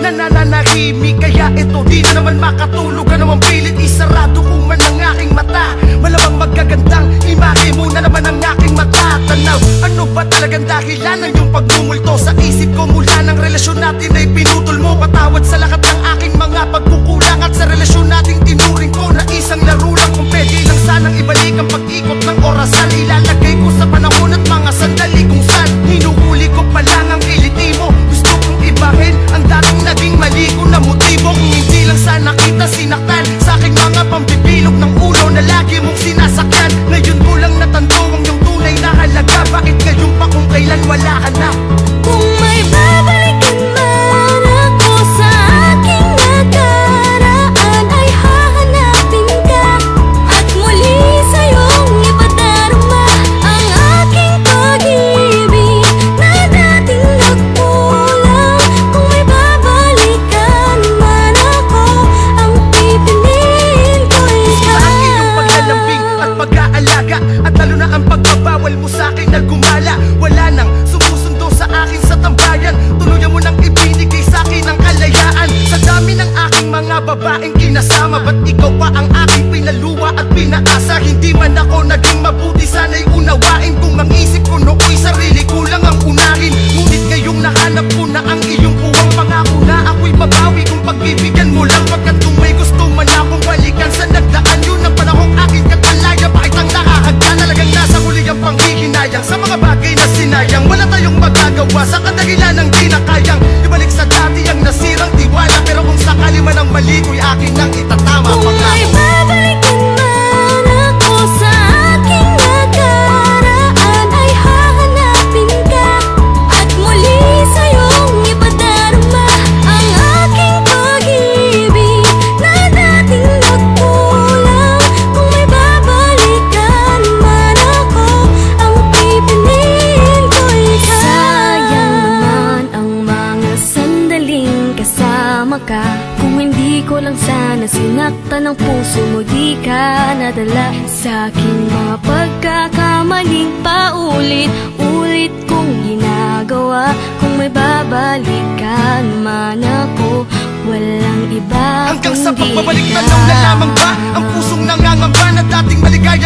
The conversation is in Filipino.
na nananahimik, kaya ito di na naman makatulog. Ano ang pilit, isarado ko man ang aking mata. Malamang magagandang imahe mo na naman ang aking mata. Tanaw, ano ba talagang dahilan ng iyong pagmumulto sa isip ko? Mula ng relasyon natin ay pinutol mo. Patawad sa lahat ng aking mga pagkukulang, at sa relasyon nating tinuring ko na isang laro lang. Kung pwede lang sanang ibalik ang pag-ikot ng orasan, ilalagay ko sa panahon at mga sandali kung saan hinuhuli ko pa lang ang kiliti mo. Gusto kong ibahin ang dating naging mali ko na motibo. Kung hindi lang sana kita sinaktan sa aking mga pambibilog ng ulo na lagi mong sinasakyan. Ngayon ko lang natanto ang iyong tunay na halaga. Bakit ngayon pa kung kailan wala ka na? Kung may babalikan man ako sa aking nakaraan, ay hahanapin ka at muli sa'yong ipadarama ang aking pag-ibig na dating nagkulang. Kung may babalikan man ako, ang pipiliin ko ikaw. Sa akin yung paglalambing at pag-aalaga, at lalo na ang pagbabawal mo sa akin na gumala. Wala nang sumusundo sa akin sa tambayan, tuluyan mo nang ibinigay sa akin ang kalayaan. Sa dami ng aking mga babaeng kinasama, ba't ikaw pa ang aking pinaluwa at pinaasa? Hindi man ako naging mabuti, sana'y unawain kung ang isip ko nooy sarili ko lang ang unahin. Ngunit ngayong nahanap ko na ang iyong buwang pangako na ako'y babawi kung pagbibigyan mo lang. Pagkat kung may gusto man akong balikan sa nagdaan, yun ang panahong aking katalaya. Bakit ang nakahagda, talagang nasa huli ang panghihinayang sa mga bagay na sinayang. Wala tayong magagawa sa kadahilan ng di na kayang ibalik sa dati ang nasirang tiwala. Pero kung sakali man ang mali ko'y akin nang itatama. Kung may babalikan man ako sa aking nakaraan, ay hahanapin ka at muli sa'yong ipadarama ang aking pag-ibig na dating nagkulang. Kung may babalikan man ako, ang pipiliin ko ikaw. Sayang naman ang mga sandaling kasama ka. Kung hindi ko lang sana sinaktan ang puso mo, di ka nadala sa aking mga pagkakamaling paulit-ulit kong ginagawa. Kung may babalikan man ako, walang iba hanggang sa kundi pagbabalik ikaw. tanaw na lamang ba ang pusong nangangamba na dating maligaya?